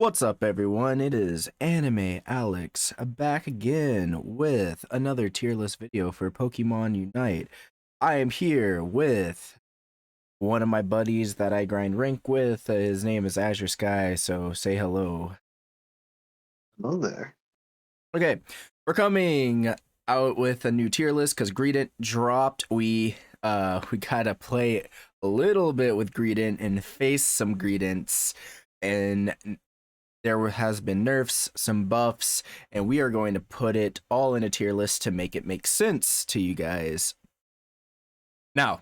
What's up, everyone? It is AnimeALX back again with another tier list video for Pokemon Unite. I am here with one of my buddies that I grind rank with. His name is AzureSky, so say hello. Hello there. Okay, we're coming out with a new tier list because Greedent dropped. We gotta play a little bit with Greedent and face some Greedents, and there has been nerfs, some buffs, and we are going to put it all in a tier list to make it make sense to you guys. Now,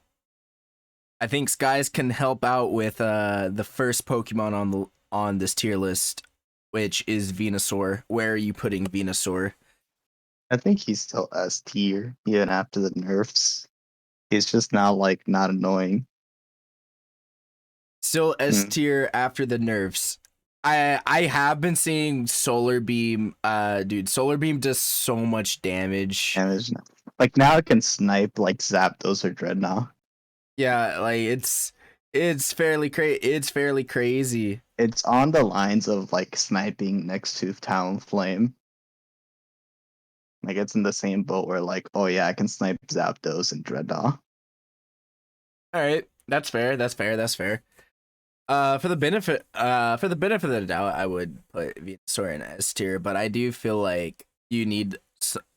I think Skies can help out with the first Pokemon on this tier list, which is Venusaur. Where are you putting Venusaur? I think he's still S tier even after the nerfs. He's just now like not annoying. Still S Mm. tier after the nerfs. I have been seeing Solar Beam. Dude, Solar Beam does so much damage. And there's like now it can snipe like Zapdos or Dreadnought. Yeah, like it's fairly crazy. It's on the lines of like sniping next to Talonflame. Like it's in the same boat where like, oh yeah, I can snipe Zapdos and Dreadnought. All right, that's fair. That's fair. For the benefit of the doubt, I would put Venusaur in S tier, but I do feel like you need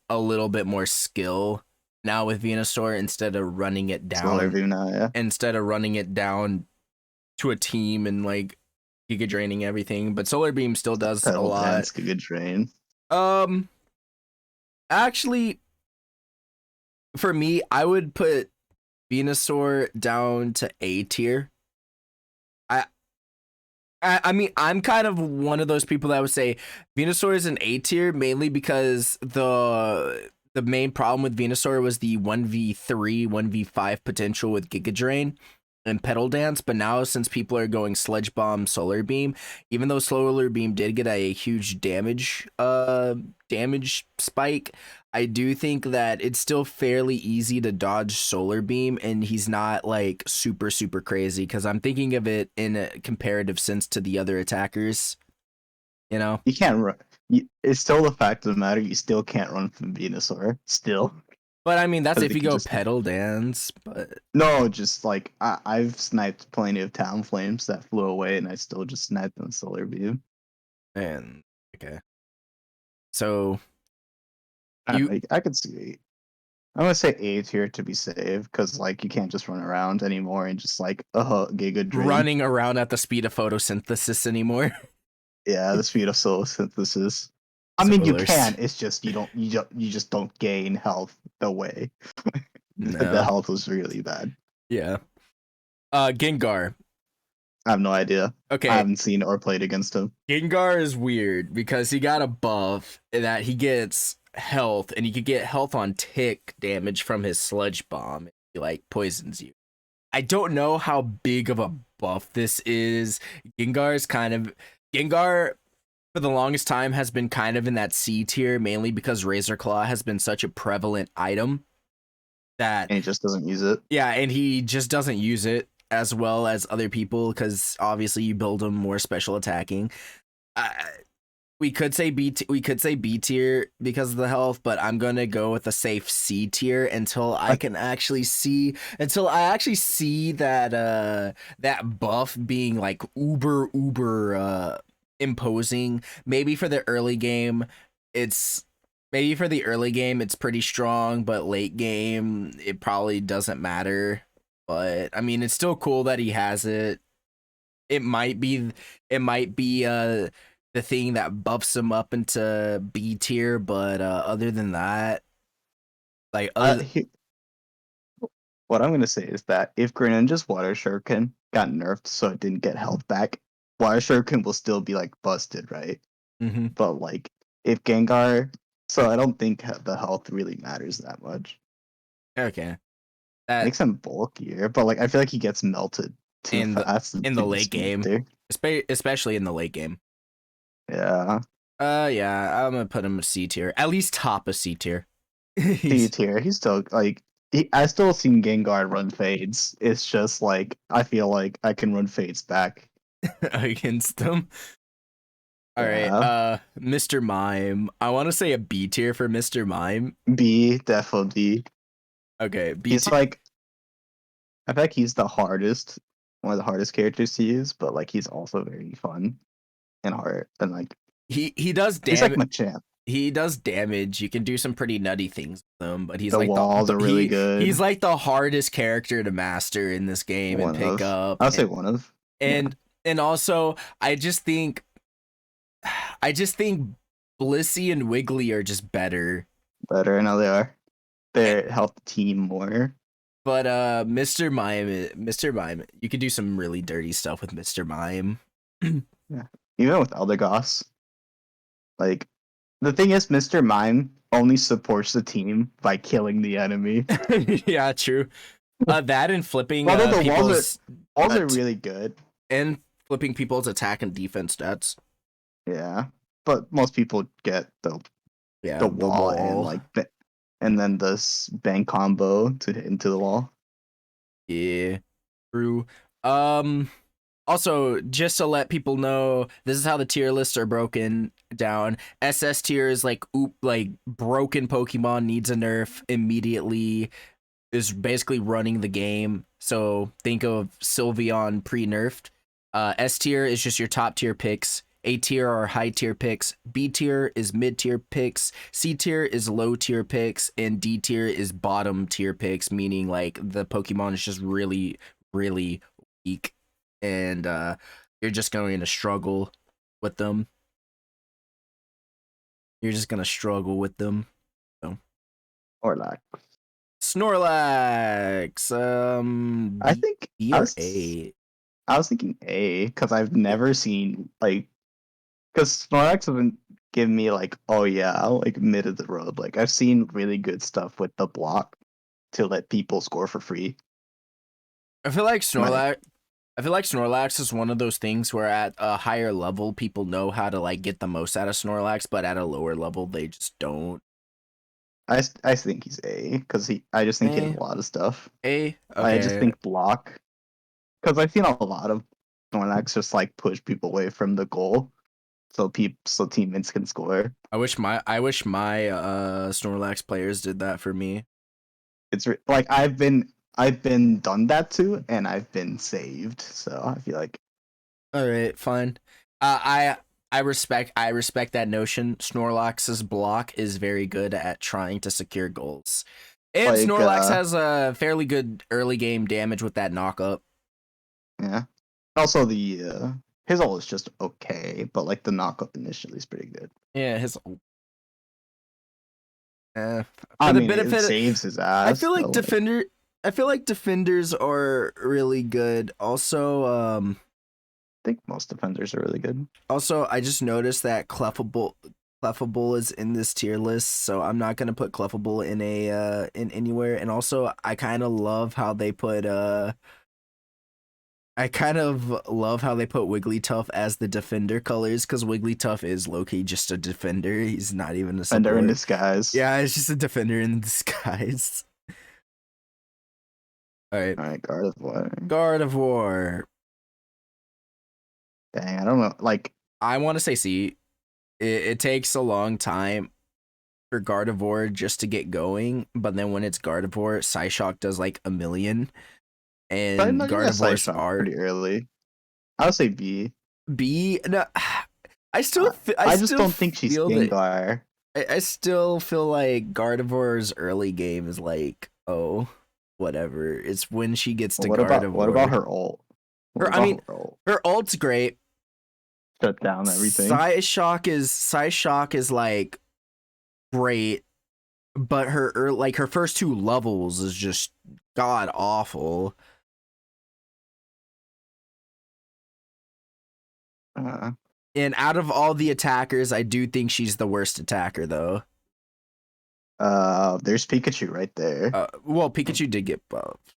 a little bit more skill now with Venusaur instead of running it Solar down. Beam now, yeah. Instead of running it down to a team and like Giga draining everything, but Solar Beam still does a Pedal lot. Dance could get drained. Actually, for me, I would put Venusaur down to A tier. I mean, I'm kind of one of those people that would say Venusaur is an A tier mainly because the main problem with Venusaur was the 1v3, 1v5 potential with Giga Drain and Pedal Dance, but now since people are going Sludge Bomb, Solar Beam, even though Solar Beam did get a huge damage spike, I do think that it's still fairly easy to dodge Solar Beam, and he's not like super crazy because I'm thinking of it in a comparative sense to the other attackers. You know, You can't run. It's still the fact of the matter. You still can't run from Venusaur. Still. but I mean that's Because if it you can go just Pedal Dance, but no, just like I've sniped plenty of Talonflames that flew away, and I still just sniped them with Solar Beam. man, okay. So I could see. I'm gonna say A tier to be safe, because like you can't just run around anymore and just like Giga Drain. running around at the speed of photosynthesis anymore. Yeah, the speed of soul synthesis. I mean, you Spoilers. can. It's just you just don't gain health the way. The No. health was really bad. Yeah. Gengar. I have no idea. I Okay, haven't seen or played against him. Gengar is weird because he got a buff that he gets health, and he could get health on tick damage from his Sludge Bomb if he like poisons you. I don't know how big of a buff this is. Gengar for the longest time has been kind of in that C tier, mainly because Razor Claw has been such a prevalent item that And he just doesn't use it. yeah, and he just doesn't use it as well as other people because obviously you build him more special attacking. Uh, we could say B tier because of the health, but I'm gonna go with a safe C tier until I actually see that that buff being like uber imposing. Maybe for the early game, it's pretty strong, but late game it probably doesn't matter. But I mean, it's still cool that he has it. It might be the thing that buffs him up into B tier, but other than that, like What I'm gonna say is that if Greninja's Water Shuriken got nerfed so it didn't get health back, Water Shuriken will still be like busted, right? mm-hmm. But like if Gengar, so I don't think the health really matters that much. Okay, that Makes him bulkier, but like I feel like he gets melted too in fast the to be late game, smoother. especially in the late game. Yeah, Yeah, I'm gonna put him C tier, at least top of C tier. C tier. He's still like I still seen Gengar run fades. It's just like I feel like I can run fades back. against them. All right, Yeah. Mr. Mime. I want to say a B tier for Mr. Mime. B, definitely. Okay, B He's tier. like, I feel like he's the hardest, one of the hardest characters to use, but like he's also very fun and hard. And like, He does he's like damage. Machamp. He does damage. You can do some pretty nutty things with him, but he's The like walls are really he's good. like the hardest character to master in this game and One pick of, up. I'll say one of. Yeah, And also I just think Blissey and Wiggly are just better. better. I know they are. Eh, They help the team more. But Mr. Mime, you could do some really dirty stuff with Mr. Mime. Yeah. Even with Eldegoss. Like, the thing is, Mr. Mime only supports the team by killing the enemy. Yeah, true. That and flipping Although the people's walls are really good. and flipping people's attack and defense stats. Yeah. But most people get the wall and like and then this bang combo to hit into the wall. Yeah, true. Also, just to let people know, this is how the tier lists are broken down. SS tier is like broken Pokemon needs a nerf immediately, is basically running the game. So think of Sylveon pre-nerfed. S tier is just your top tier picks. A tier are high tier picks. B tier is mid tier picks. C tier is low tier picks, and D tier is bottom tier picks, meaning like the Pokemon is just really, really weak, and you're just going to struggle with them. You're just gonna struggle with them. So. Or like, Snorlax. I think B or A. I was thinking A because I've never seen like, because Snorlax hasn't given me like, oh yeah, like mid of the road. Like I've seen really good stuff with the block to let people score for free. I feel like Like, Snorlax. I feel like Snorlax is one of those things where at a higher level, people know how to like get the most out of Snorlax, but at a lower level, they just don't. I think he's A because I just think he has A, a lot of stuff. A, I just okay. think block because I've seen a lot of Snorlax just like push people away from the goal, so teammates can score. I wish my Snorlax players did that for me. It's like I've been done that to, and I've been saved. So I feel like All right, fine. I respect that notion. Snorlax's block is very good at trying to secure goals. And like Snorlax has a fairly good early game damage with that knock up. yeah. Also the his ult is just okay, but like the knockup initially is pretty good. Yeah, his for I the mean, it benefit saves his I ass. feel like But like, defenders are really good. I think most defenders are really good. Also I just noticed that Clefable is in this tier list, so I'm not gonna put Clefable in a in anywhere. And also I kind of love how they put Wigglytuff as the defender colors, because Wigglytuff is low-key just a defender. He's not even a Defender in support. disguise. Yeah, it's just a defender in disguise. All right, All right, Gardevoir. Gardevoir. Dang, I don't know. Like, I want to say C. It takes a long time for Gardevoir just to get going, but then when it's Gardevoir, Psyshock does like a million, I'm and not gonna say Gardevoir's shot art pretty early. I would say B. B. No, I still I just don't think she's feel that Gengar. I still feel like Gardevoir's early game is like, oh, whatever. It's when she gets to What about Gardevoir. her ult? What I about mean, her ult? her ult's great. Shut down everything. Psyshock is like great, but her first two levels is just god awful. Uh, And out of all the attackers, I do think she's the worst attacker though. there's Pikachu right there. Well, Pikachu did get buffed.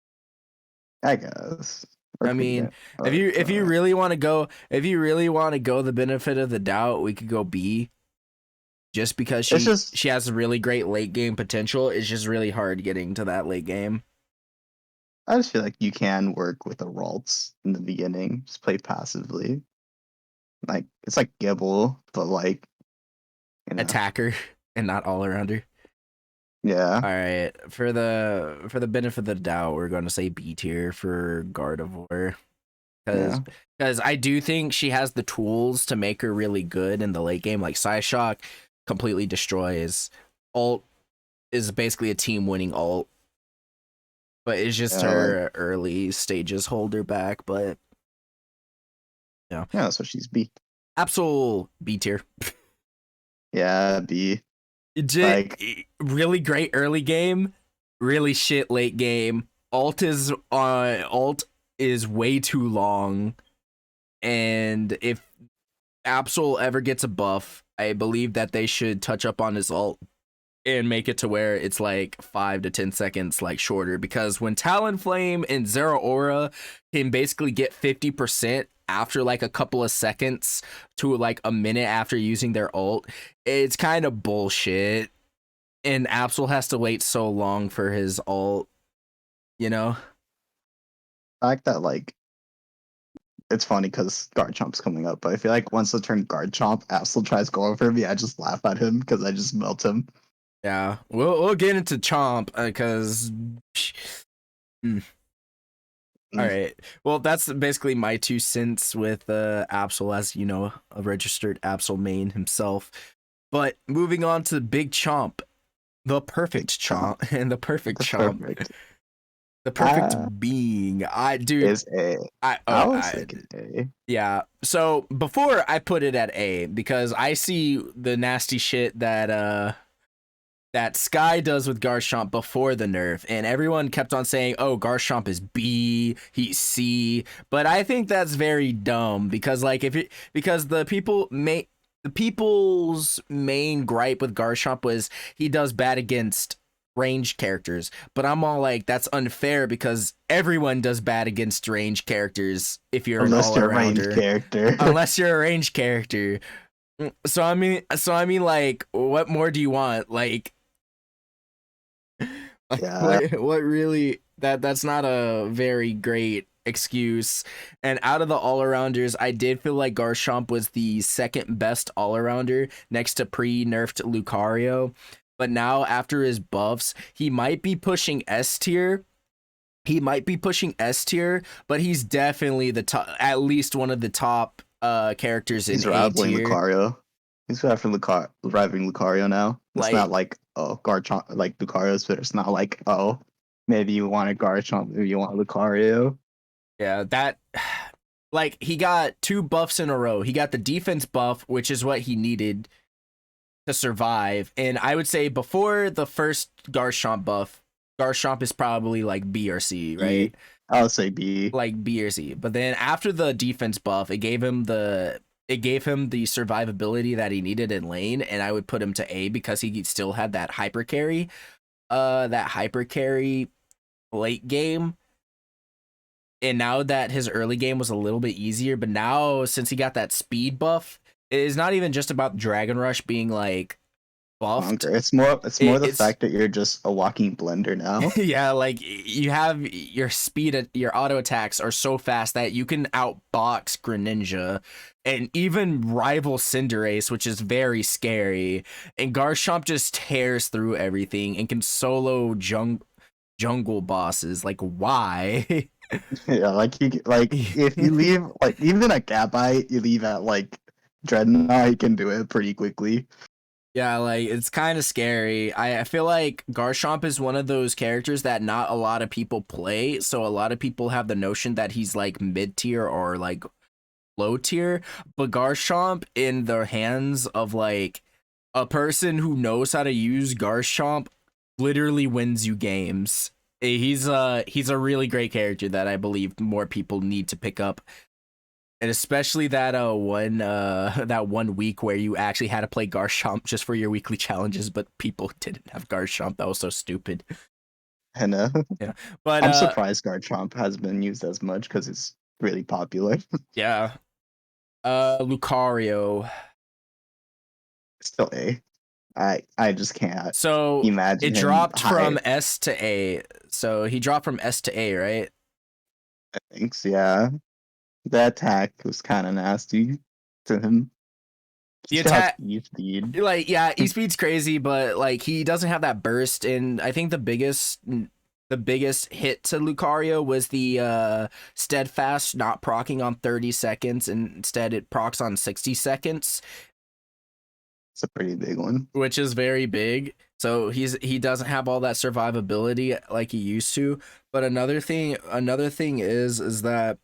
I guess. Or I mean, Greedent, if you really want to go, the benefit of the doubt, we could go B. Just because she has really great late game potential, it's just really hard getting to that late game. I just feel like you can work with the Ralts in the beginning. Just play passively. Like it's like Gibble, but like Attacker and not all arounder. yeah. All right, for the benefit of the doubt, we're going to say B tier for Gardevoir, Yeah. because I do think she has the tools to make her really good in the late game. Like Psyshock completely destroys. Ult is basically a team winning ult, but it's just Yeah, like, her early stages hold her back. But yeah, so she's B. Absol B tier. Yeah, B. Like Really great early game, really shit late game. Ult is way too long, and if Absol ever gets a buff, I believe that they should touch up on his ult and make it to where it's like 5 to 10 seconds like shorter, because when Talonflame and Zeraora can basically get 50% after like a couple of seconds to like a minute after using their ult, it's kind of bullshit. And Absol has to wait so long for his ult, you know? I like that like it's funny because Garchomp's coming up, but I feel like once I turn Garchomp, Absol tries to go over me, I just laugh at him because I just melt him. Yeah, we'll get into Chomp because all right. Well, that's basically my 2 cents with Absol, as you know, a registered Absol main himself. But moving on to Big Chomp, the perfect Chomp, and the perfect Chomp, Perfect. the perfect being. Is A. I was thinking A. Yeah. So before I put it at A, because I see the nasty shit that Sky does with Garchomp before the nerf, and everyone kept on saying, "Oh, Garchomp is B, he's C," but I think that's very dumb, because like because the people's main gripe with Garchomp was he does bad against ranged characters, but I'm all like, that's unfair because everyone does bad against ranged characters if you're Unless an you're a ranged all-arounder, character. unless you're a ranged character. So I mean, like, what more do you want? Like, Yeah. what really, that's not a very great excuse. And out of the all-arounders, I did feel like Garchomp was the second best all-arounder next to pre-nerfed Lucario. But now after his buffs, he might be pushing S tier. But he's definitely the top, at least one of the top characters in He's A rivaling tier. Lucario. He's rivaling Lucario now. It's Like, not like, oh, Garchomp, like Lucario's, but it's not like, oh, maybe you want a Garchomp, maybe you want Lucario. yeah, that, like, he got 2 buffs in a row. He got the defense buff, which is what he needed to survive. And I would say before the first Garchomp buff, Garchomp is probably like B or C, right? I would say B. Like B or C. But then after the defense buff, it gave him the survivability that he needed in lane, and I would put him to A because he still had that hyper carry late game. And now that his early game was a little bit easier, but now since he got that speed buff, it is not even just about Dragon Rush being like buffed. It's more the fact that you're just a walking blender now. Yeah, like you have your speed, your auto attacks are so fast that you can outbox Greninja and even rival Cinderace, which is very scary. And Garchomp just tears through everything and can solo jungle bosses. Like, why? Yeah, like if you leave like even a Gabite, you leave at like Dreadnought, you can do it pretty quickly. Yeah, like, it's kind of scary. I feel like Garchomp is one of those characters that not a lot of people play, so a lot of people have the notion that he's like mid tier or like low tier. But Garchomp, in the hands of like a person who knows how to use Garchomp, literally wins you games. He's a really great character that I believe more people need to pick up. And especially that one week where you actually had to play Garchomp just for your weekly challenges, but people didn't have Garchomp. That was so stupid. I know. Yeah, but I'm surprised Garchomp has been used as much because it's really popular. Yeah. Lucario. Still A. I just can't So imagine it him dropped high. from S to A. So he dropped from S to A, right? Thanks, yeah. The attack was kind of nasty. to him. The He has attack, speed. like, yeah, E-speed's crazy, but like he doesn't have that burst. And I think the biggest hit to Lucario was the steadfast not procking on 30 seconds, and instead it procs on 60 seconds. It's a pretty big one, which is very big. So he doesn't have all that survivability like he used to. But another thing is that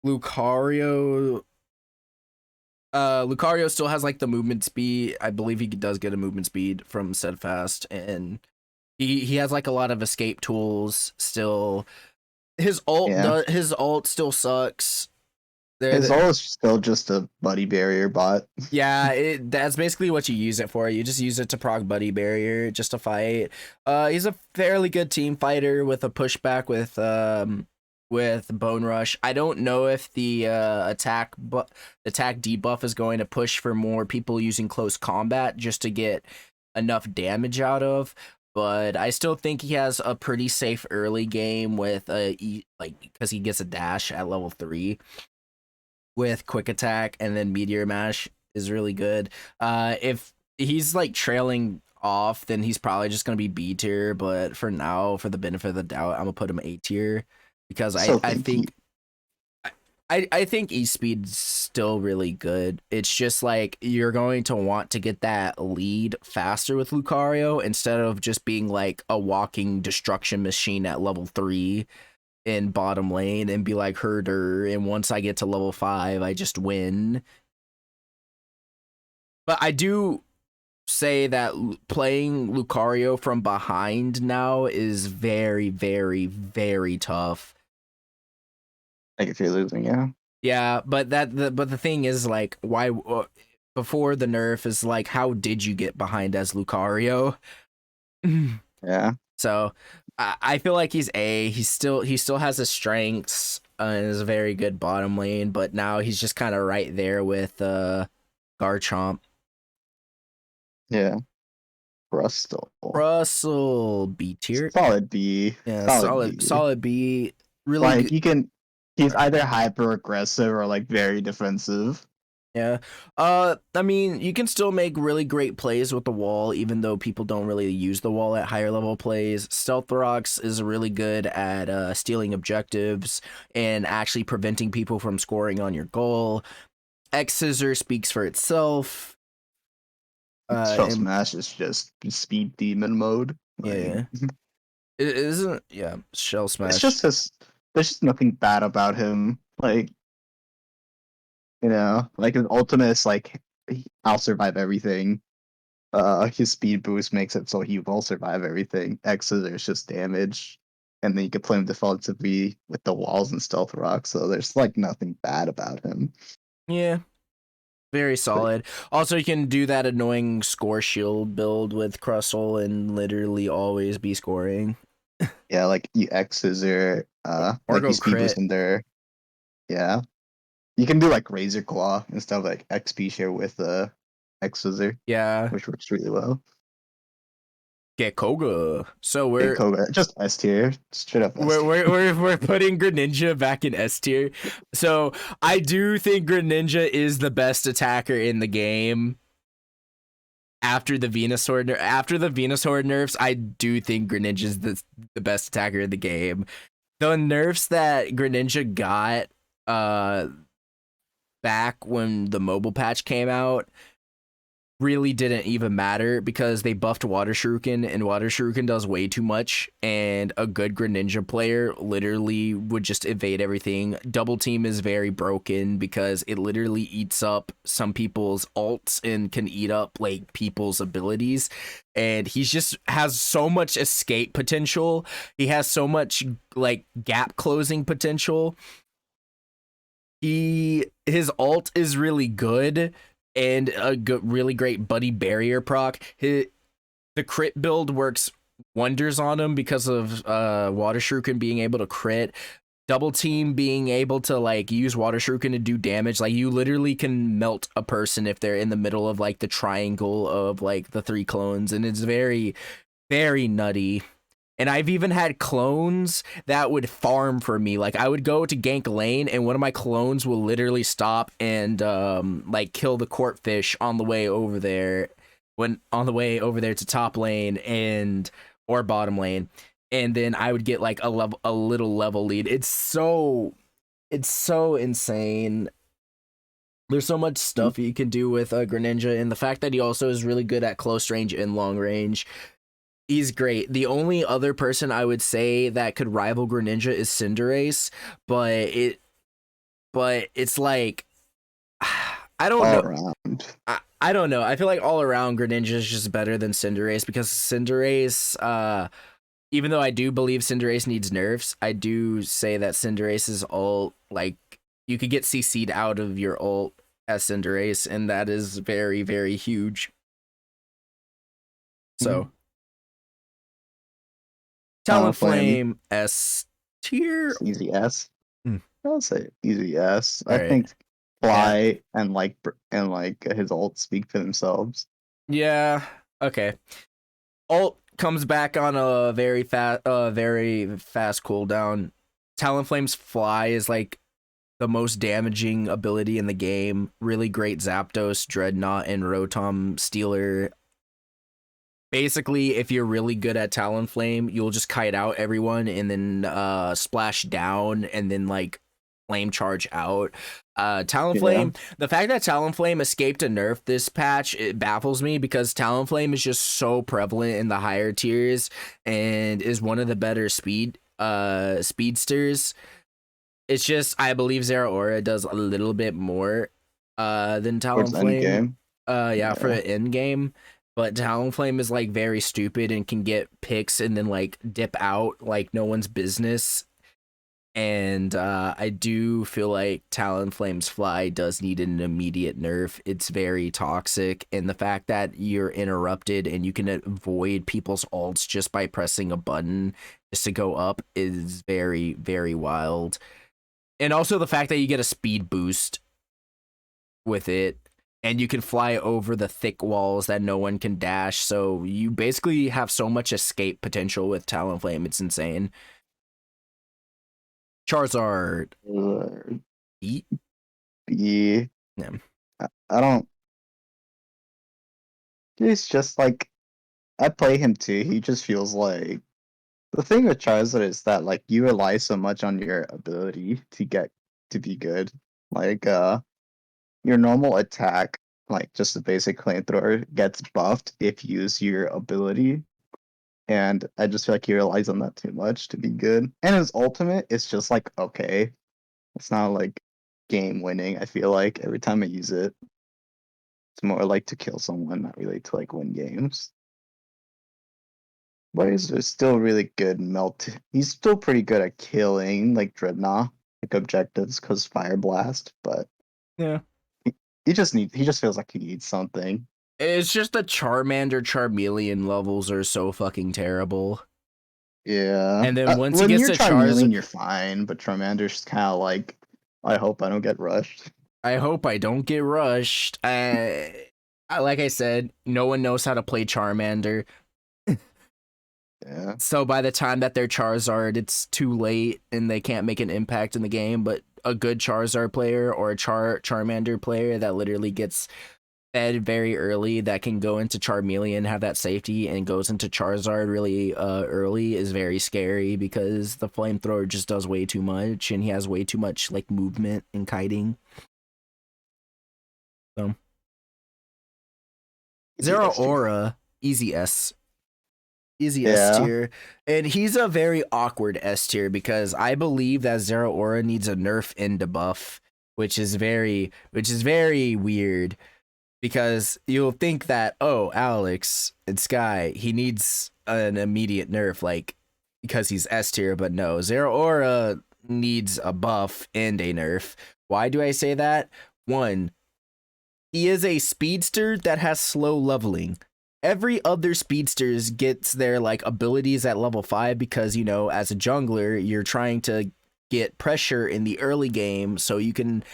Lucario Lucario still has like the movement speed. I believe he does get a movement speed from steadfast, and he has like a lot of escape tools still. His ult still sucks. His ult is still just a buddy barrier bot. Yeah, that's basically what you use it for. You just use it to proc buddy barrier just to fight. He's a fairly good team fighter with a pushback with Bone Rush. I don't know if the attack debuff is going to push for more people using close combat just to get enough damage out of. But I still think he has a pretty safe early game with because he gets a dash at level 3 with quick attack, and then Meteor Mash is really good. If he's like trailing off, then he's probably just gonna be B tier. But for now, for the benefit of the doubt, I'm gonna put him A tier because I think E-Speed's still really good. It's just like you're going to want to get that lead faster with Lucario instead of just being like a walking destruction machine at level 3 in bottom lane and be like herder, and once I get to level 5, I just win. But I do say that playing Lucario from behind now is very, very, very tough. Like if you're losing, yeah. Yeah, but the thing is, like, why before the nerf is like, how did you get behind as Lucario? Yeah. So I feel like he's A. He still has his strengths and is a very good bottom lane, but now he's just kind of right there with Garchomp. Yeah. Russell B tier. Solid B. Yeah, solid B. Really like good. He's either hyper aggressive or like very defensive. Yeah. I mean, you can still make really great plays with the wall, even though people don't really use the wall at higher level plays. Stealth Rocks is really good at stealing objectives and actually preventing people from scoring on your goal. X Scissor speaks for itself. Shell Smash is just speed demon mode. Yeah. It isn't. Yeah. Shell Smash. It's just there's just nothing bad about him. Like, you know, like his ultimate is like, I'll survive everything. His speed boost makes it so he will survive everything. X's there's just damage, and then you can play him defensively with the walls and stealth rock. So there's like nothing bad about him. Yeah, very solid. Also, you can do that annoying score shield build with Crustle and literally always be scoring. Yeah, like you X's or like go you speed crit. boost in there. Yeah. You can do like Razor Claw instead of like XP share with X Scissor. Yeah. Which works really well. Get Koga. So we're Koga, just S tier. Straight up S tier. We're putting Greninja back in S tier. So I do think Greninja is the best attacker in the game. After the Venusaur nerfs, I do think Greninja's the best attacker in the game. The nerfs that Greninja got back when the mobile patch came out really didn't even matter because they buffed Water Shuriken, and Water Shuriken does way too much, and a good Greninja player literally would just evade everything. Double Team is very broken because it literally eats up some people's ults and can eat up like people's abilities, and he just has so much escape potential. He has so much like gap closing potential. His ult is really good and a really great buddy barrier proc. The crit build works wonders on him because of Water Shuriken being able to crit. Double Team being able to like use Water Shuriken to do damage. Like you literally can melt a person if they're in the middle of like the triangle of like the 3 clones, and it's very, very nutty. And I've even had clones that would farm for me. Like I would go to gank lane and one of my clones will literally stop and like kill the court fish on the way over there to top lane and or bottom lane. And then I would get like a little level lead. It's so insane. There's so much stuff you can do with Greninja, and the fact that he also is really good at close range and long range. He's great. The only other person I would say that could rival Greninja is Cinderace, but it's like I don't know. Around. I don't know. I feel like all around Greninja is just better than Cinderace because Cinderace, even though I do believe Cinderace needs nerfs, I do say that Cinderace's ult, like you could get CC'd out of your ult as Cinderace, and that is very, very huge. So. Talonflame S tier. Easy S. Mm. I'll say easy S. I right. think Fly and his ult speak for themselves. Yeah. Okay. Ult comes back on a very fast cooldown. Talonflame's Fly is like the most damaging ability in the game. Really great Zapdos, Dreadnought, and Rotom Stealer. Basically, if you're really good at Talonflame, you'll just kite out everyone and then splash down and then like flame charge out. Talonflame, the fact that Talonflame escaped a nerf this patch, it baffles me because Talonflame is just so prevalent in the higher tiers and is one of the better speedsters. It's just I believe Zeraora does a little bit more than Talonflame. For the end game. But Talonflame is like very stupid and can get picks and then like dip out like no one's business. And I do feel like Talonflame's Fly does need an immediate nerf. It's very toxic. And the fact that you're interrupted and you can avoid people's ults just by pressing a button just to go up is very, very wild. And also the fact that you get a speed boost with it. And you can fly over the thick walls that no one can dash. So you basically have so much escape potential with Talonflame. It's insane. Charizard. B. Yeah. I don't. He's just like. I play him too. He just feels like. The thing with Charizard is that like you rely so much on your ability to be good. Like your normal attack, like just a basic flamethrower, gets buffed if you use your ability. And I just feel like he relies on that too much to be good. And his ultimate is just like okay. It's not like game winning, I feel like, every time I use it. It's more like to kill someone, not really to like win games. But he's still really good he's still pretty good at killing like Dreadnought, like objectives because Fire Blast, but yeah. He just feels like he needs something. It's just the Charmander Charmeleon levels are so fucking terrible. Yeah. And then once he gets to Charmeleon, you're fine, but Charmander's just kind of like, I hope I don't get rushed. I hope I don't get rushed. Like I said, no one knows how to play Charmander. Yeah. So by the time that they're Charizard, it's too late and they can't make an impact in the game. But a good Charizard player or a Charmander player that literally gets fed very early, that can go into Charmeleon, have that safety, and goes into Charizard really early is very scary because the flamethrower just does way too much and he has way too much like movement and kiting. So Zeraora, easy S. Easy S tier. And he's a very awkward S tier because I believe that Zeraora needs a nerf and debuff, which is very weird because you'll think that, oh, AnimeALX and Sky, he needs an immediate nerf like because he's S tier, but no, Zeraora needs a buff and a nerf. Why do I say that? One, he is a speedster that has slow leveling. Every other speedsters gets their like abilities at level 5 because, you know, as a jungler, you're trying to get pressure in the early game so you can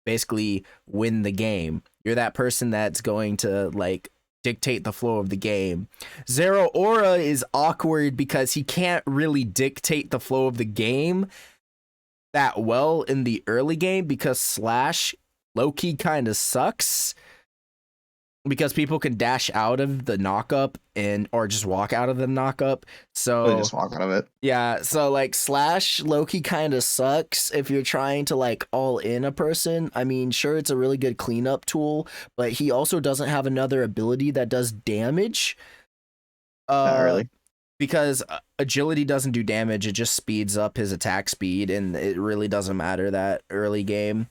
basically win the game. You're that person that's going to like dictate the flow of the game. Zeraora is awkward because he can't really dictate the flow of the game that well in the early game because Slash low-key kind of sucks because people can dash out of the knockup or just walk out of the knockup. So just walk out of it. Yeah, so like Slash low-key kind of sucks if you're trying to like all in a person. I mean, sure, it's a really good cleanup tool, but he also doesn't have another ability that does damage. Not really. Because agility doesn't do damage, it just speeds up his attack speed, and it really doesn't matter that early game.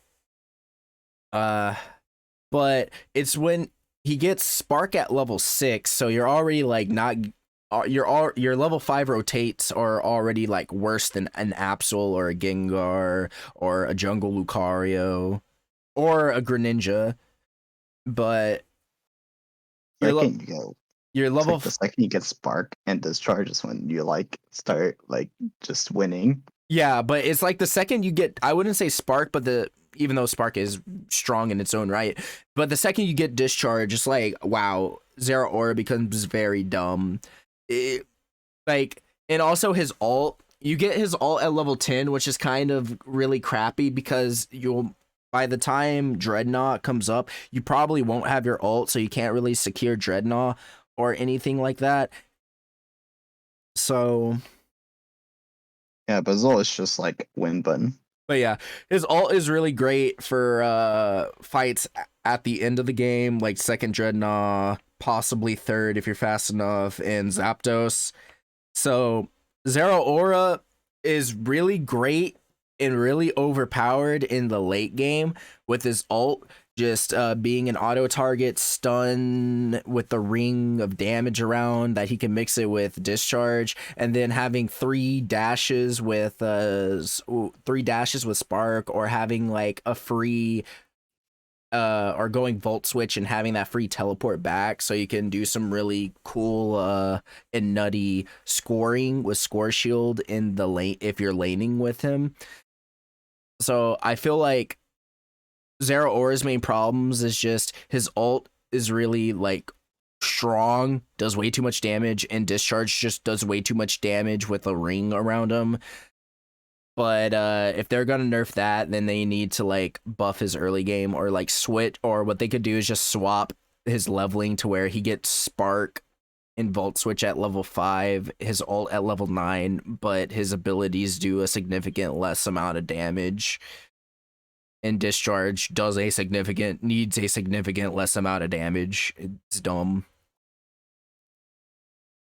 But it's when he gets Spark at level 6, so you're already like not your level 5 rotates are already like worse than an Absol or a Gengar or a Jungle Lucario or a Greninja. But your level the second you get Spark and Discharge is when you like start like just winning. Yeah, but it's like the second you get, I wouldn't say Spark, but even though Spark is strong in its own right, but the second you get Discharge, it's like, wow, Zeraora becomes very dumb. And also his ult, you get his ult at level 10, which is kind of really crappy because by the time Dreadnought comes up, you probably won't have your ult, so you can't really secure Dreadnought or anything like that. So yeah, but his ult is just like win button. But yeah, his ult is really great for fights at the end of the game, like second Dreadnought, possibly third if you're fast enough, and Zapdos. So Zeraora is really great and really overpowered in the late game with his ult just being an auto target stun with the ring of damage around that he can mix it with Discharge, and then having 3 dashes with Spark, or having like a free or going Volt Switch and having that free teleport back, so you can do some really cool and nutty scoring with Score Shield in the lane if you're laning with him. So I feel like Zeraora's main problems is just his ult is really like strong, does way too much damage, and Discharge just does way too much damage with a ring around him. But if they're gonna nerf that, then they need to like buff his early game, or like switch, or what they could do is just swap his leveling to where he gets Spark and Volt Switch at level 5, his ult at level 9, but his abilities do a significant less amount of damage. And Discharge needs a significant less amount of damage. It's dumb.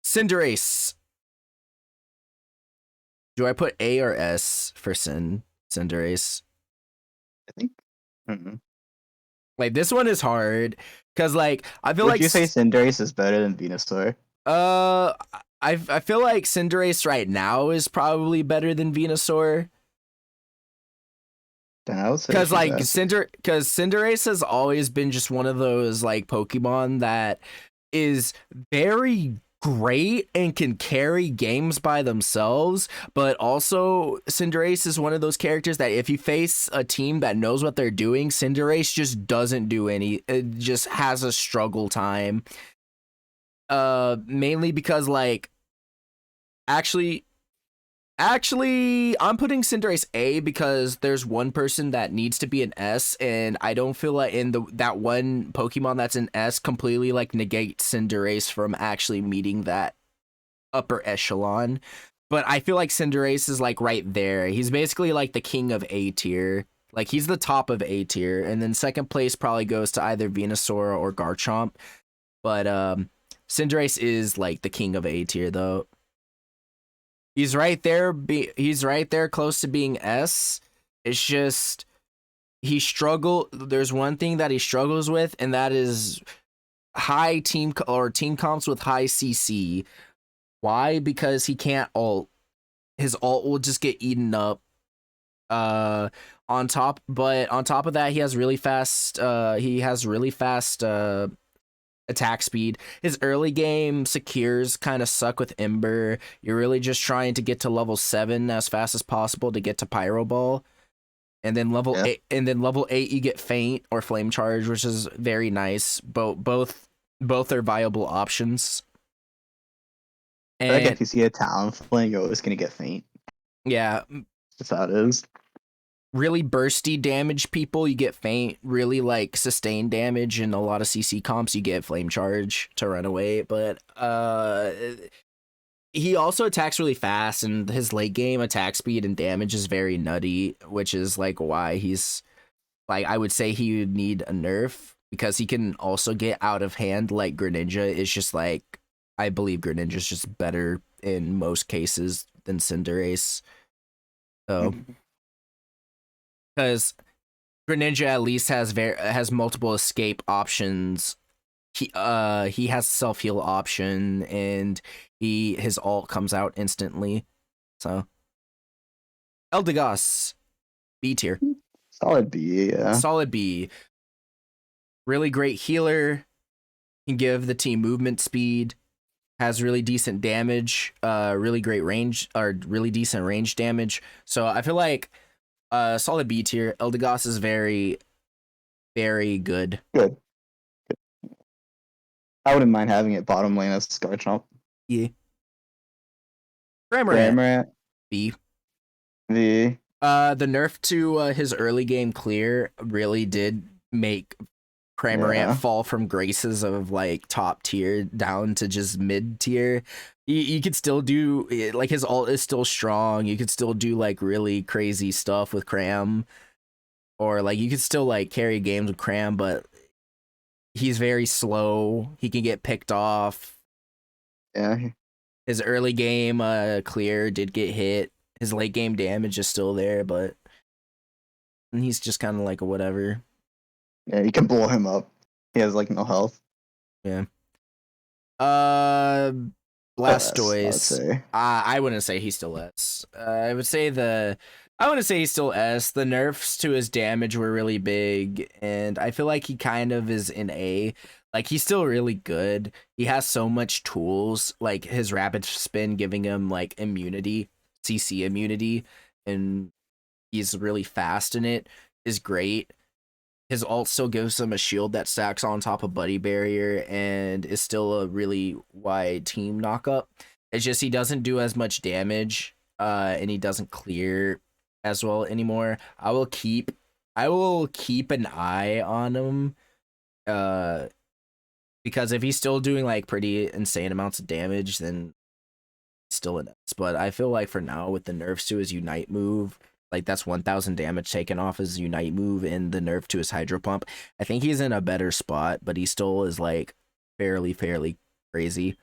Cinderace. Do I put A or S for Cinderace? I think. Mm-hmm. Like, this one is hard because, like, I feel like you say Cinderace is better than Venusaur? I feel like Cinderace right now is probably better than Venusaur. Because like Cinderace has always been just one of those like Pokemon that is very great and can carry games by themselves, but also Cinderace is one of those characters that if you face a team that knows what they're doing, Cinderace just doesn't do it just has a struggle time. Mainly because like Actually, I'm putting Cinderace A because there's one person that needs to be an S, and I don't feel like that one Pokemon that's an S completely like negates Cinderace from actually meeting that upper echelon. But I feel like Cinderace is like right there. He's basically like the king of A tier. Like he's the top of A tier, and then second place probably goes to either Venusaur or Garchomp. But Cinderace is like the king of A tier though. He's right there. He's right there, close to being S. It's just there's one thing that he struggles with, and that is high team comps with high CC. Why? Because he can't ult. His ult will just get eaten up. On top of that, he has really fast. Attack speed. His early game secures kind of suck with Ember. You're really just trying to get to level 7 as fast as possible to get to Pyro Ball. And then level 8 you get Faint or Flame Charge, which is very nice. Both Both are viable options. Like And if you see a Talonflame, you're always gonna get faint. yeah, That's how it is. really bursty damage people, you get faint. Really like sustained damage and a lot of CC comps, you get flame charge to run away. But he also attacks really fast, and his late game attack speed and damage is very nutty, which is like why he's like, I would say he would need a nerf, because he can also get out of hand like Greninja. Is just like, I believe Greninja's just better in most cases than Cinderace. So because Greninja at least has multiple escape options. He has self heal option, and his ult comes out instantly. So Eldegoss, B tier, Solid B, yeah. solid B. Really great healer. Can give the team movement speed. Has really decent damage. Really great range, or really decent range damage. So I feel like solid B tier. Eldegoss is very, very good. Good. I wouldn't mind having it bottom lane as Garchomp. Yeah. Cramorant, Cramorant. B. V. The nerf to his early game clear really did make Cramorant fall from graces of like top tier down to just mid tier. You could still do, like, his ult is still strong. You could still do like really crazy stuff with Cram, or like you could still like carry games with Cram, but he's very slow. He can get picked off. Yeah. His early game clear did get hit. His late game damage is still there, but he's just kind of like a whatever. Yeah, you can blow him up. He has like no health. Yeah. S, Blastoise. I wouldn't say he's still S. I wouldn't say he's still S. The nerfs to his damage were really big, and I feel like he kind of is in A. Like, he's still really good. He has so much tools, like his rapid spin giving him like immunity, CC immunity, and he's really fast in it, is great. His ult still gives him a shield that stacks on top of Buddy Barrier and is still a really wide team knockup. It's just he doesn't do as much damage, and he doesn't clear as well anymore. I will keep an eye on him, because if he's still doing like pretty insane amounts of damage, then still an S. But I feel like for now, with the nerfs to his Unite move, like that's 1,000 damage taken off his Unite move, and the nerf to his Hydro Pump, I think he's in a better spot, but he still is like fairly crazy.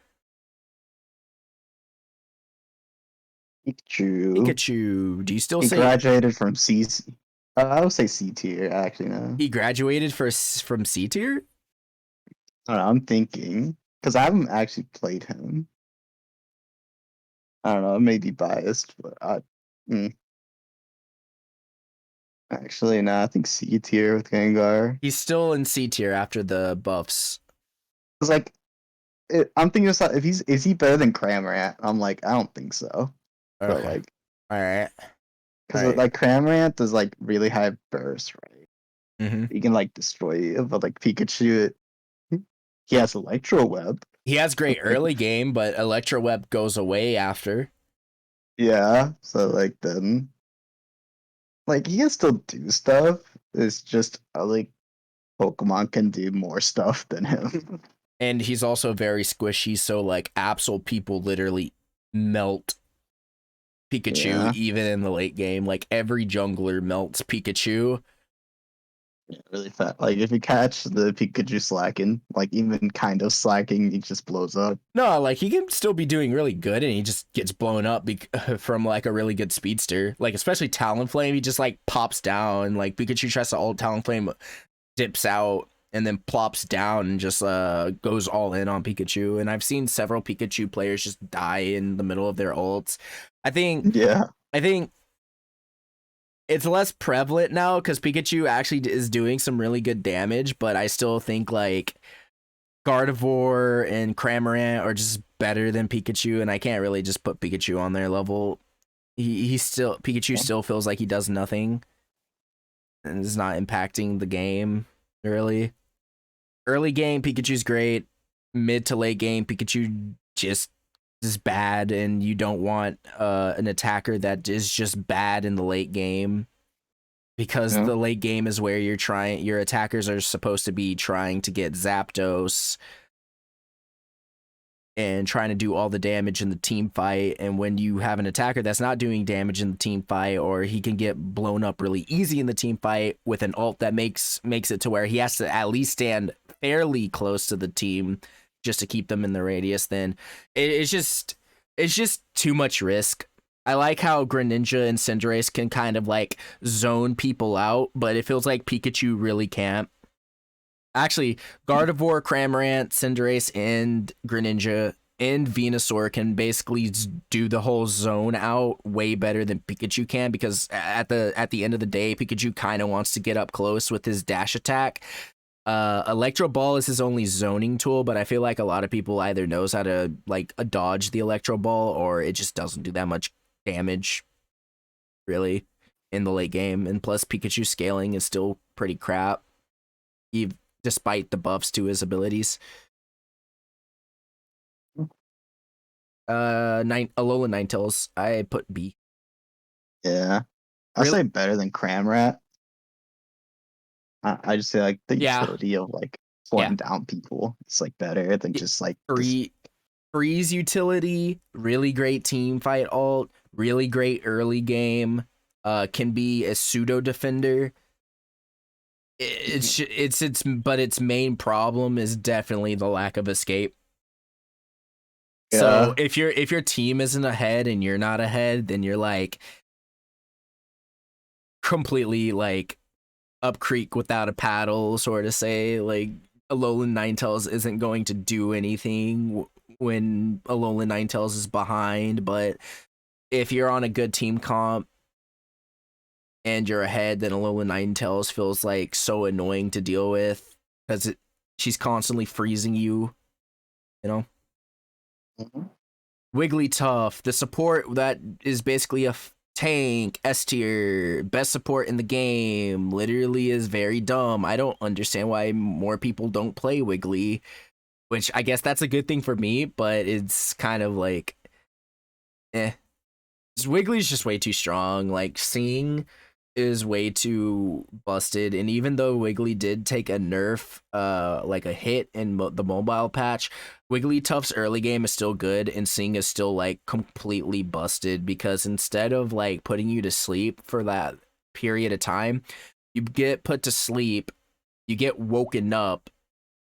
Pikachu, do you still say... He graduated from C? I would say C tier, actually, no. He graduated from C tier? I don't know, I'm thinking, because I haven't actually played him. I don't know, I may be biased, but actually, no, I think C tier with Gengar. He's still in C tier after the buffs. It's like, I'm thinking of, is he better than Cramorant? I'm like, I don't think so. Okay. But like, all right. Because like Cramorant does like really high burst, right? Mm-hmm. You can like destroy you, but like Pikachu, he has Electro Web. He has great early game, but Electro Web goes away after. Yeah, so like then, like he can still do stuff. It's just like Pokemon can do more stuff than him. And he's also very squishy, so like Absol people literally melt Pikachu even in the late game. Like every jungler melts Pikachu. Yeah, really fast. Like if you catch the Pikachu slacking, like even kind of slacking, he just blows up. No, like he can still be doing really good, and he just gets blown up from like a really good speedster. Like especially Talonflame, he just like pops down. Like Pikachu tries to ult, Talonflame dips out and then plops down and just goes all in on Pikachu. And I've seen several Pikachu players just die in the middle of their ults. I think it's less prevalent now because Pikachu actually is doing some really good damage, but I still think like Gardevoir and Cramorant are just better than Pikachu, and I can't really just put Pikachu on their level. Pikachu still feels like he does nothing and is not impacting the game really. Early game, Pikachu's great. mid to late game, Pikachu just is bad, and you don't want an attacker that is just bad in the late game, because Yeah. the late game is where your attackers are supposed to be trying to get Zapdos and trying to do all the damage in the team fight. And when you have an attacker that's not doing damage in the team fight, or he can get blown up really easy in the team fight with an ult that makes it to where he has to at least stand fairly close to the team just to keep them in the radius, then it's just too much risk. I like how Greninja and Cinderace can kind of like zone people out, but it feels like Pikachu really can't. Actually, Gardevoir, Cramorant, Cinderace, and Greninja and Venusaur can basically do the whole zone out way better than Pikachu can, because at the end of the day, Pikachu kind of wants to get up close with his dash attack. Electro Ball is his only zoning tool, but I feel like a lot of people either knows how to like dodge the Electro Ball, or it just doesn't do that much damage really in the late game. And plus, Pikachu scaling is still pretty crap, despite the buffs to his abilities. Alola Ninetales, I put B. Yeah. I'll say better than Cramrat. I just say like the Yeah, utility of like slowing down people. It's like better than just like freeze utility, really great team fight ult, really great early game. Can be a pseudo defender. But its main problem is definitely the lack of escape. Yeah. So if your team isn't ahead and you're not ahead, then you're like completely like up creek without a paddle, sort of say. Like Alolan Ninetales isn't going to do anything when Alolan Ninetales is behind, but if you're on a good team comp and you're ahead, then Alolan Ninetales feels like so annoying to deal with, because she's constantly freezing you, you know? Mm-hmm. Wigglytuff, the support that is basically a tank, S tier, best support in the game, literally is very dumb. I don't understand why more people don't play Wiggly, which I guess that's a good thing for me, but it's kind of like, Wiggly's just way too strong. Like, Sing is way too busted, and even though Wiggly did take a nerf, like a hit in the mobile patch, Wigglytuff's early game is still good, and Sing is still like completely busted, because instead of like putting you to sleep for that period of time, you get put to sleep, you get woken up,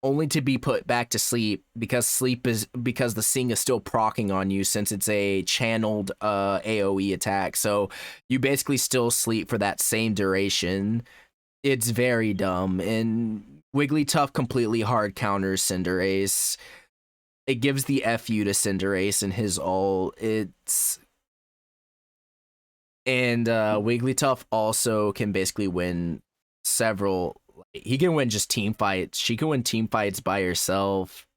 only to be put back to sleep, because the Sing is still procking on you, since it's a channeled AoE attack. So you basically still sleep for that same duration. It's very dumb, and Wigglytuff completely hard counters Cinderace. It gives the FU to Cinderace and his ult. Wigglytuff also can basically win several. He can win just team fights. She can win team fights by herself.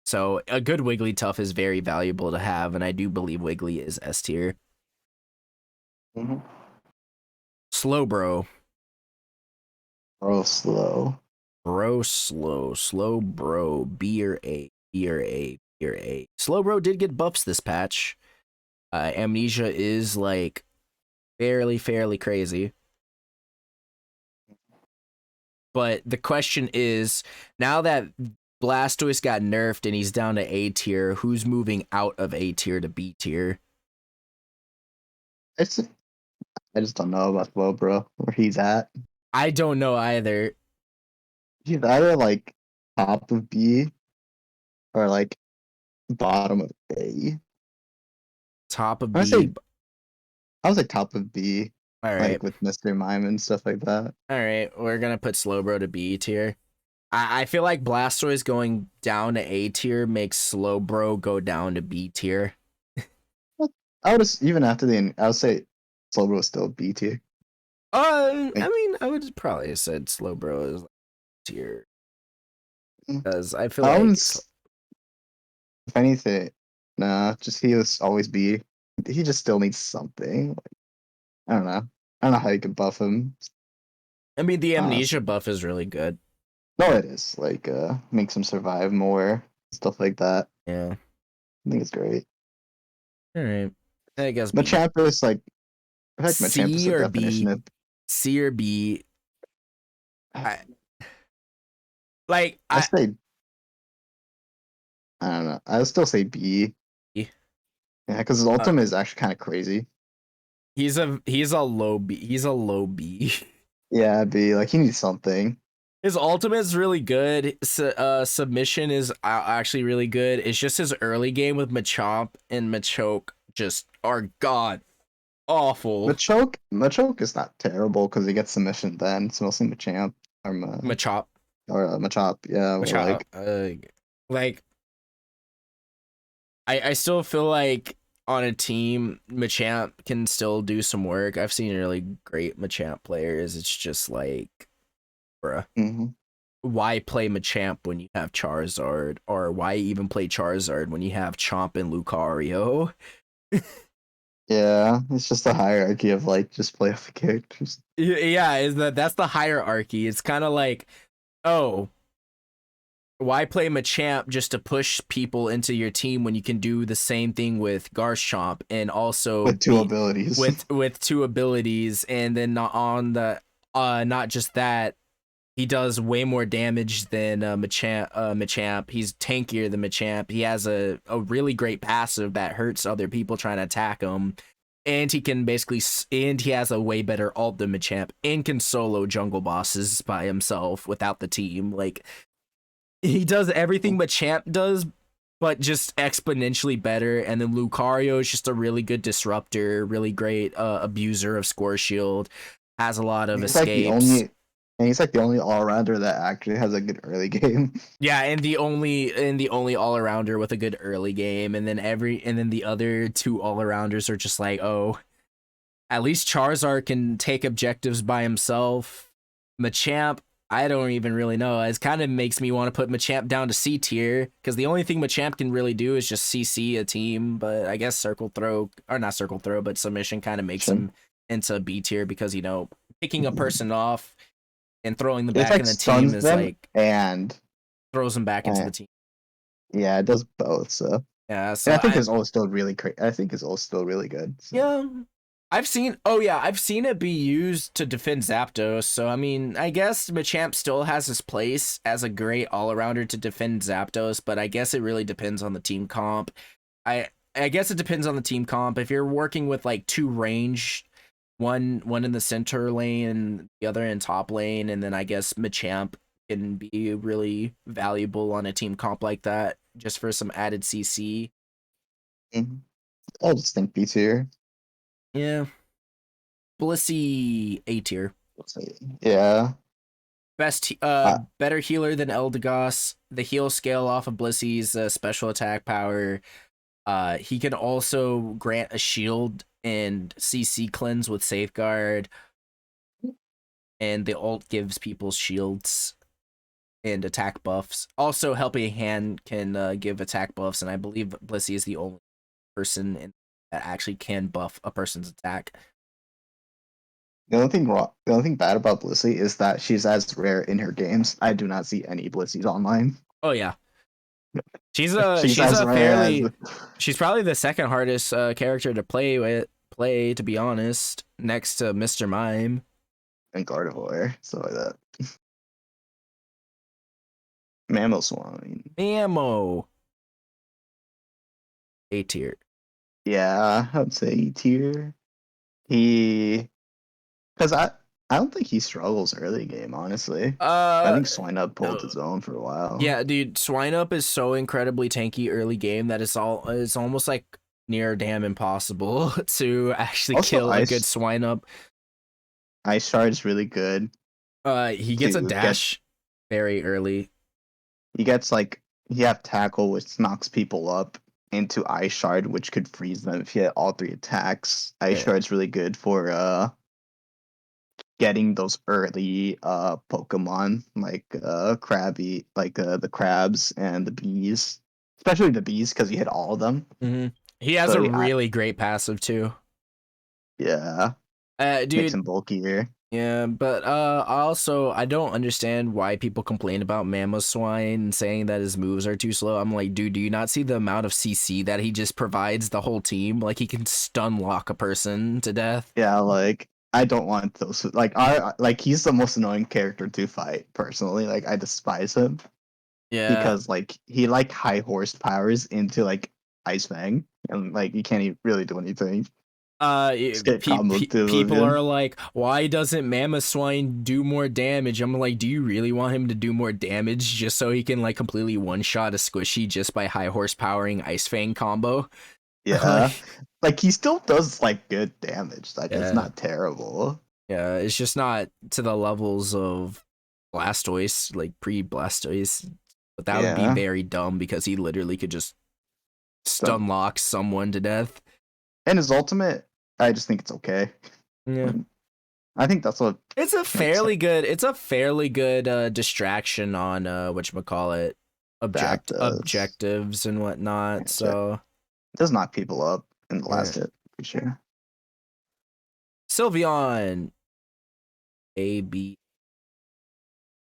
So a good Wigglytuff is very valuable to have, and I do believe Wiggly is S tier. Mm-hmm. Slowbro. Slow. Slowbro. B or A. Slowbro did get buffs this patch. Amnesia is like fairly crazy. But the question is, now that Blastoise got nerfed and he's down to A tier, who's moving out of A tier to B tier? I just don't know about Slowbro, where he's at. I don't know either. He's either like top of B or like bottom of A. Top of I B. was like top of B. All right. Like with Mr. Mime and stuff like that. All right. We're going to put Slowbro to B tier. I feel like Blastoise going down to A tier makes Slowbro go down to B tier. I would even after I would say Slowbro is still B tier. I mean, I would probably have said Slowbro is tier, because I feel like if anything, nah, just he was always B. He just still needs something. Like, I don't know. I don't know how you can buff him. I mean, the Amnesia buff is really good. No, it is like makes him survive more, stuff like that. Yeah. I think it's great. All right. I guess B. Machamp is like I feel like Machamp is C the or definition B? of C or B? I like I say I don't know. I'll still say B. Yeah, because his uh, ultimate is actually kind of crazy. he's a low B. He's a low B. Yeah, B. Like he needs something. His ultimate is really good. Submission is actually really good. It's just his early game with Machamp and Machoke just are god awful. Machoke is not terrible because he gets submission then. It's mostly Machamp Machop, or Machop. Yeah, or Machop, like like I still feel like on a team, Machamp can still do some work. I've seen really great Machamp players. It's just like, bruh, mhm. why play Machamp when you have Charizard, or why even play Charizard when you have Chomp and Lucario? Yeah, it's just a hierarchy of like just play off the characters. Yeah, is that's the hierarchy. It's kind of like, oh, why play Machamp just to push people into your team when you can do the same thing with Garchomp and also With two be abilities. with two abilities, and then not just that, he does way more damage than Machamp. He's tankier than Machamp. He has a really great passive that hurts other people trying to attack him. And he can basically, and he has a way better ult than Machamp, and can solo jungle bosses by himself without the team. Like, he does everything Machamp does, but just exponentially better. And then Lucario is just a really good disruptor, really great abuser of Score Shield, has a lot of He's like the escapes. only and he's like the only all rounder that actually has a good early game. Yeah, and the only all arounder with a good early game, and then the other two all arounders are just like, oh, at least Charizard can take objectives by himself. Machamp, I don't even really know. It kind of makes me want to put Machamp down to C tier, because the only thing Machamp can really do is just CC a team. But I guess Circle Throw, or not Circle Throw, but Submission kind of makes him into B tier, because picking a person off and throwing them It's back like in the team stuns is them like and throws them back into the team. yeah, it does both. So Yeah, and so I think his ult is still really great. I think his ult is still really good. So. yeah, I've seen it be used to defend Zapdos. So I mean, I guess Machamp still has his place as a great all-arounder to defend Zapdos, but I guess it really depends on the team comp. I guess it depends on the team comp. If you're working with like two range, one in the center lane and the other in top lane, and then I guess Machamp can be really valuable on a team comp like that, just for some added CC. Mhm. I'll just think B tier. Yeah. Blissey A tier. Yeah. Better healer than Eldegoss. The heal scale off of Blissey's special attack power. He can also grant a shield and CC cleanse with safeguard, and the ult gives people shields and attack buffs. Also, helping hand can give attack buffs, and I believe Blissey is the only person that actually can buff a person's attack. The only thing bad about Blissey is that she's as rare in her games. I do not see any Blisseys online. Oh yeah, She's she's as a rare as fairly she's probably the second hardest character to play, to be honest, next to Mr. Mime and Gardevoir, stuff like that. Mamoswine. Ammo. A tier. Yeah, I would say E tier. He, because I don't think he struggles early game. Honestly, I think Swinub pulled his own for a while. Yeah, dude, Swinub is so incredibly tanky early game that it's almost like near damn impossible to actually Also, kill a good Swinub. Ice Shard is really good. He gets a dash very early. He gets like he have tackle, which knocks people up, into Ice Shard, which could freeze them if you hit all three attacks. Ice Shard's really good for getting those early Pokemon like Krabby, like the crabs and the bees, especially the bees because you hit all of them. Mm-hmm. He has a really great passive too. Yeah, Dude, makes him bulkier. Yeah, but I don't understand why people complain about Mamoswine saying that his moves are too slow. I'm like, dude, do you not see the amount of CC that he just provides the whole team? Like he can stun lock a person to death. Yeah, like I don't want those. Like he's the most annoying character to fight personally. Like I despise him Yeah. because like he like high horsepowers into like Ice Fang and like you can't really do anything. Just get comboed to People oblivion. are like, why doesn't Mamoswine do more damage? I'm like, do you really want him to do more damage just so he can like completely one shot a squishy just by high horsepowering Ice Fang combo? Yeah, Like, like he still does like good damage. Like it's yeah. not terrible. Yeah, it's just not to the levels of Blastoise, like pre-Blastoise. But that would be Yeah, very dumb because he literally could just so stun lock someone to death. and his ultimate, I just think it's okay. Yeah. I think that's what makes it It's a fairly good distraction on whatchamacallit that does. objectives and whatnot. It So does knock people up in the yeah. last hit, for sure. Sylveon AB.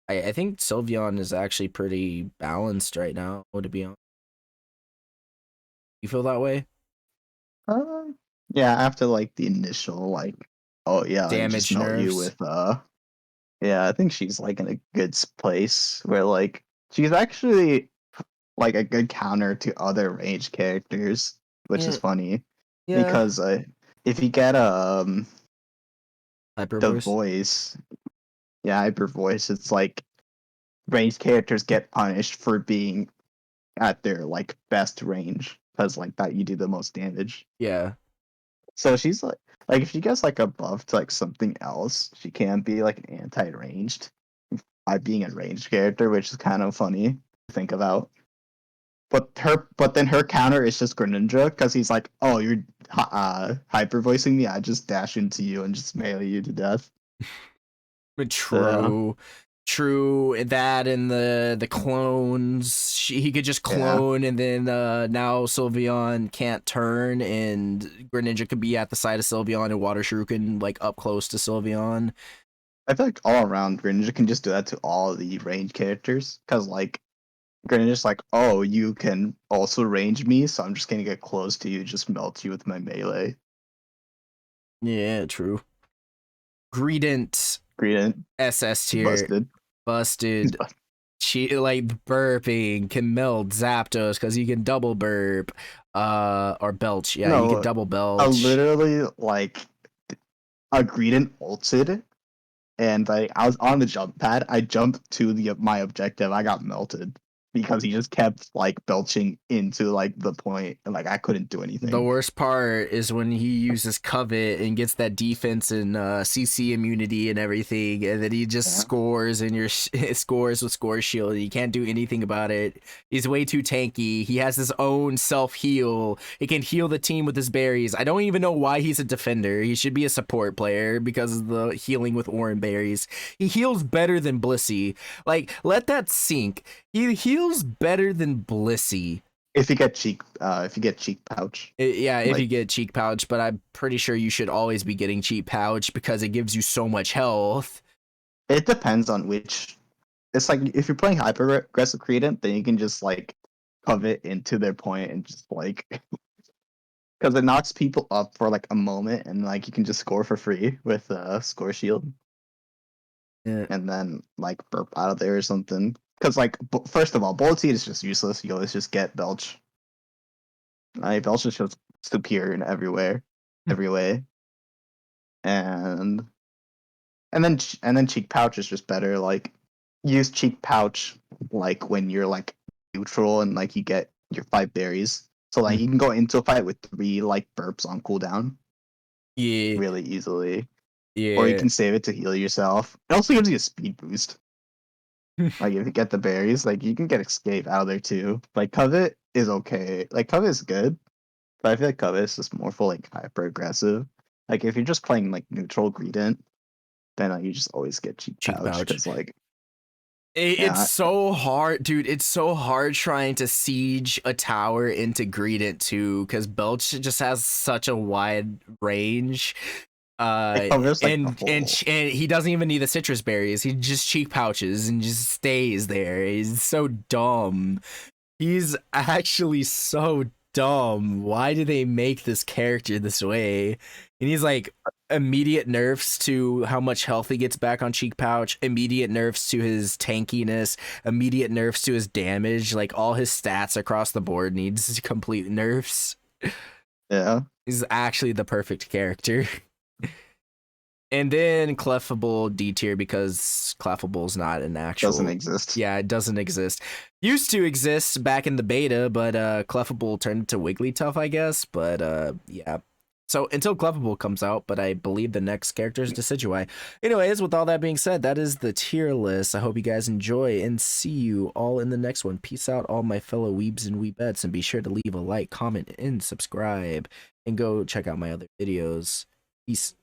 I think Sylveon is actually pretty balanced right now, to be honest. You feel that way? Uh, yeah, after like the initial like, oh yeah, let me just Damage melt you nerfs. with yeah, I think she's like in a good place where like she's actually like a good counter to other range characters, which is Yeah. funny Yeah. because if you get Hyper the voice. voice, yeah, hyper voice, it's like range characters get punished for being at their like best range because like that you do the most damage. Yeah. So she's like if she gets like a buff to like something else, she can be like an anti-ranged by being a ranged character, which is kind of funny to think about. But then her counter is just Greninja because he's like, oh, you're hyper voicing me. I just dash into you and just melee you to death. But So true. That and the clones. He could just yeah, clone, and then now Sylveon can't turn, and Greninja could be at the side of Sylveon, and Water Shuriken like up close to Sylveon. I feel like all around Greninja can just do that to all the range characters because like Greninja's like, oh, you can also range me, so I'm just gonna get close to you, just melt you with my melee. Yeah, true. Greedent Greedent, SS he's tier busted. He's busted. busted. She like burping can melt Zapdos because you can double burp, or belch. Yeah, you can No, double I belch. literally like a Greedent ulted and I was on the jump pad. I jumped to the my objective. I got melted because he just kept like belching into like the point, and like I couldn't do The anything. worst part is when he uses covet and gets that defense and CC immunity and everything, and then he just Yeah, scores and your scores with score shield. And you can't do anything about it. He's way too tanky. He has his own self heal. He can heal the team with his berries. I don't even know why he's a defender. He should be a support player because of the healing with Oran berries. He heals better than Blissey. Like, let that sink. He heals better than Blissey. if you get cheek pouch, Yeah, if you like get cheek pouch, but I'm pretty sure you should always be getting cheek pouch because it gives you so much health. it depends on which. It's like if you're playing hyper aggressive Credent, then you can just like covet into their point and just like because it knocks people up for like a moment, and like you can just score for free with score shield. Yeah. And then like burp out of there or something. Because like first of all, bullet seed is just useless. You always just get belch. Belch is just superior in every way. And and then cheek pouch is just better. Like use cheek pouch like when you're like neutral and like you get your 5 berries. So like you can go into a fight with 3 like burps on cooldown Yeah, really easily. Or you yeah. can save it to heal yourself. It also gives you a speed boost. Like if you get the berries, like you can get escape out of there too. Like covet is okay. Like covet is good, but I feel like covet is just more for like hyper aggressive. Like if you're just playing like neutral Greedent, then you just always get cheap Cheek pouch pouch. because like It's yeah, so hard, dude. It's so hard trying to siege a tower into Greedent too, because Belch just has such a wide range. covers like the whole. And he doesn't even need the citrus berries. He just cheek pouches and just stays there. He's so dumb. He's actually so dumb. Why do they make this character this way? And he's like immediate nerfs to how much health he gets back on cheek pouch, immediate nerfs to his tankiness, immediate nerfs to his damage. Like all his stats across the board needs complete nerfs. Yeah. He's actually the perfect character. And then Clefable D tier because Clefable's not an actual... Doesn't exist. Yeah, it doesn't exist. Used to exist back in the beta, but Clefable turned into Wigglytuff, I guess. But yeah. So until Clefable comes out, but I believe the next character is Decidueye. Anyways, with all that being said, that is the tier list. I hope you guys enjoy and see you all in the next one. Peace out, all my fellow weebs and weebettes, and be sure to leave a like, comment, and subscribe. And go check out my other videos. Peace.